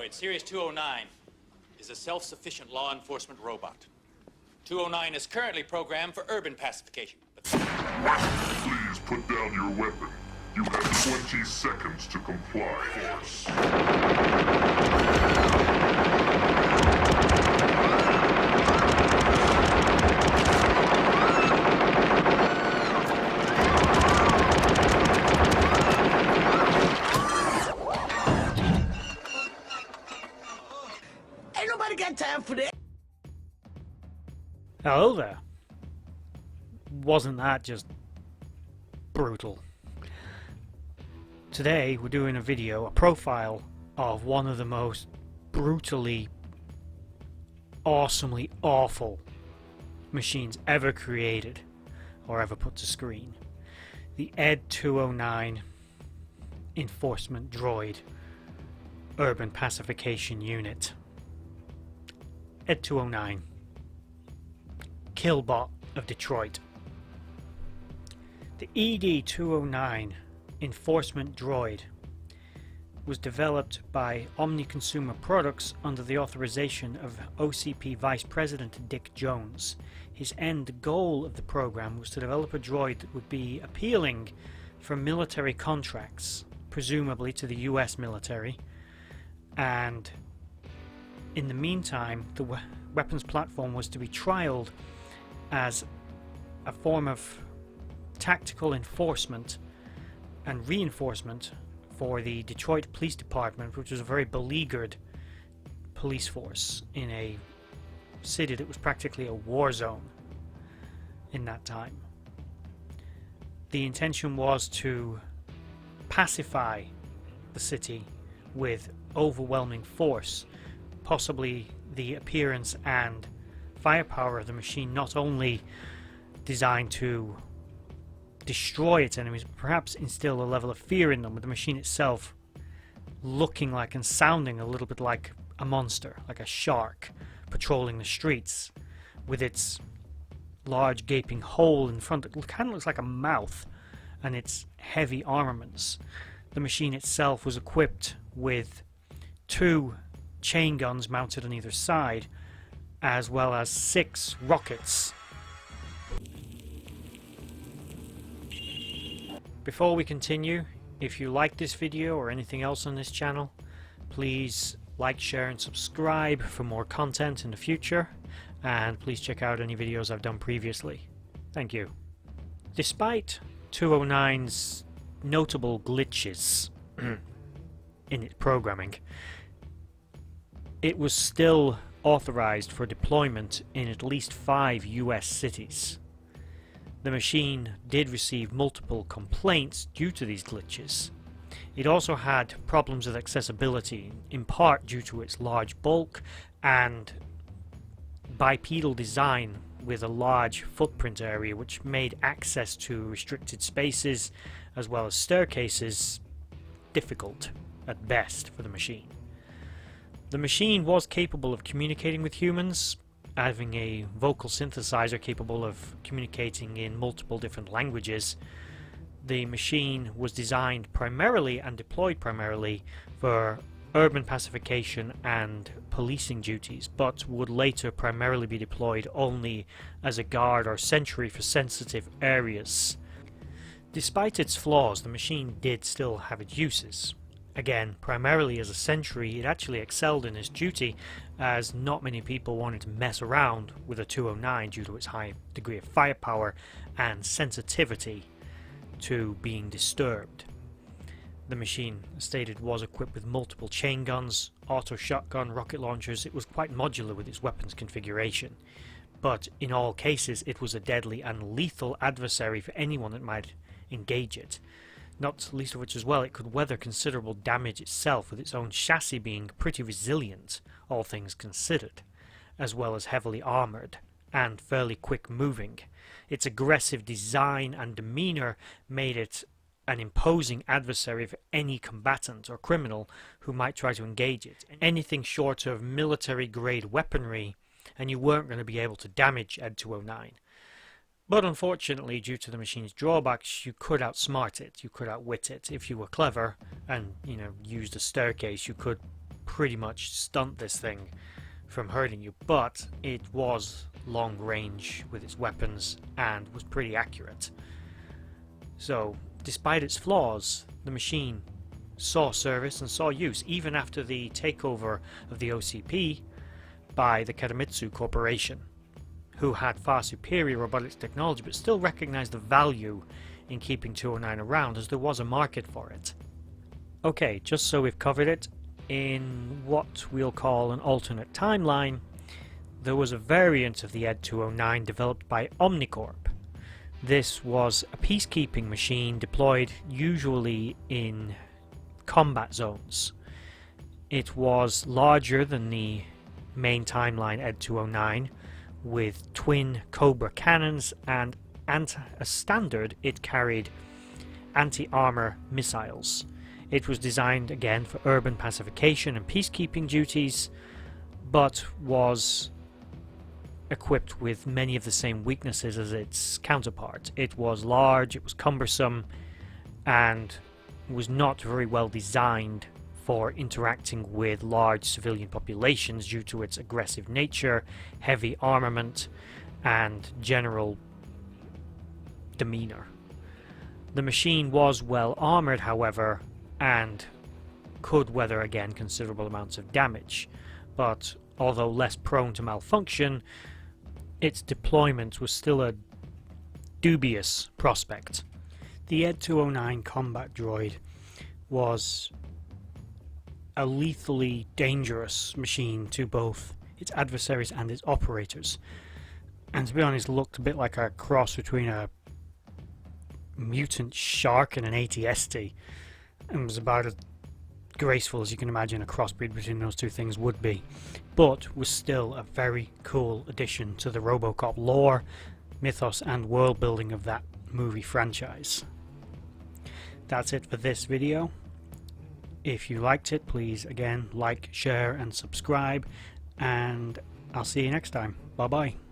Droid, Series 209, is a self-sufficient law enforcement robot. 209 is currently programmed for urban pacification. Please put down your weapon. You have 20 seconds to comply, Force. Ain't nobody got time for that. Hello there. Wasn't that just brutal? Today we're doing a video, a profile of one of the most brutally, awesomely awful machines ever created or ever put to screen. The ED209 Enforcement Droid Urban Pacification Unit. ED209, Killbot of Detroit. The ED209 Enforcement Droid was developed by Omni Consumer Products under the authorization of OCP Vice President Dick Jones. His end goal of the program was to develop a droid that would be appealing for military contracts, presumably to the US military, and in the meantime the weapons platform was to be trialed as a form of tactical enforcement and reinforcement for the Detroit Police Department, which was a very beleaguered police force in a city that was practically a war zone in that time. The intention was to pacify the city with overwhelming force, possibly the appearance and firepower of the machine not only designed to destroy its enemies, but perhaps instill a level of fear in them, with the machine itself looking like and sounding a little bit like a monster, like a shark patrolling the streets, with its large gaping hole in front that kind of looks like a mouth, and its heavy armaments. The machine itself was equipped with 2 chain guns mounted on either side, as well as 6 rockets. Before we continue, if you like this video or anything else on this channel, please like, share and subscribe for more content in the future, and please check out any videos I've done previously. Thank you. Despite 209's notable glitches in its programming, it was still authorized for deployment in at least 5 US cities. The machine did receive multiple complaints due to these glitches. It also had problems with accessibility, in part due to its large bulk and bipedal design with a large footprint area, which made access to restricted spaces as well as staircases difficult at best for the machine. The machine was capable of communicating with humans, having a vocal synthesizer capable of communicating in multiple different languages. The machine was designed primarily and deployed primarily for urban pacification and policing duties, but would later primarily be deployed only as a guard or sentry for sensitive areas. Despite its flaws, the machine did still have its uses. Again, primarily as a sentry, it actually excelled in its duty, as not many people wanted to mess around with a 209 due to its high degree of firepower and sensitivity to being disturbed. The machine, as stated, was equipped with multiple chain guns, auto shotgun, rocket launchers. It was quite modular with its weapons configuration, but in all cases it was a deadly and lethal adversary for anyone that might engage it. Not least of which as well, it could weather considerable damage itself, with its own chassis being pretty resilient, all things considered, as well as heavily armoured and fairly quick moving. Its aggressive design and demeanour made it an imposing adversary for any combatant or criminal who might try to engage it. Anything short of military grade weaponry and you weren't going to be able to damage ED209. But unfortunately, due to the machine's drawbacks, you could outsmart it, you could outwit it. If you were clever and, used a staircase, you could pretty much stunt this thing from hurting you, but it was long range with its weapons and was pretty accurate. So despite its flaws, the machine saw service and saw use even after the takeover of the OCP by the Katamitsu Corporation, who had far superior robotics technology but still recognized the value in keeping 209 around, as there was a market for it. Okay, just so we've covered it, in what we'll call an alternate timeline, there was a variant of the ED209 developed by Omnicorp. This was a peacekeeping machine deployed usually in combat zones. It was larger than the main timeline ED209, with twin Cobra cannons, and as standard it carried anti-armor missiles. It was designed again for urban pacification and peacekeeping duties, but was equipped with many of the same weaknesses as its counterpart. It was large, it was cumbersome, and was not very well designed for interacting with large civilian populations due to its aggressive nature, heavy armament, and general demeanor. The machine was well armored, however, and could weather again considerable amounts of damage, but although less prone to malfunction, its deployment was still a dubious prospect. The ED209 combat droid was a lethally dangerous machine to both its adversaries and its operators, and to be honest looked a bit like a cross between a mutant shark and an AT-ST, and was about as graceful as you can imagine a crossbreed between those two things would be, but was still a very cool addition to the Robocop lore, mythos and world building of that movie franchise. That's it for this video. If you liked it, please again like, share and subscribe, and I'll see you next time. Bye bye.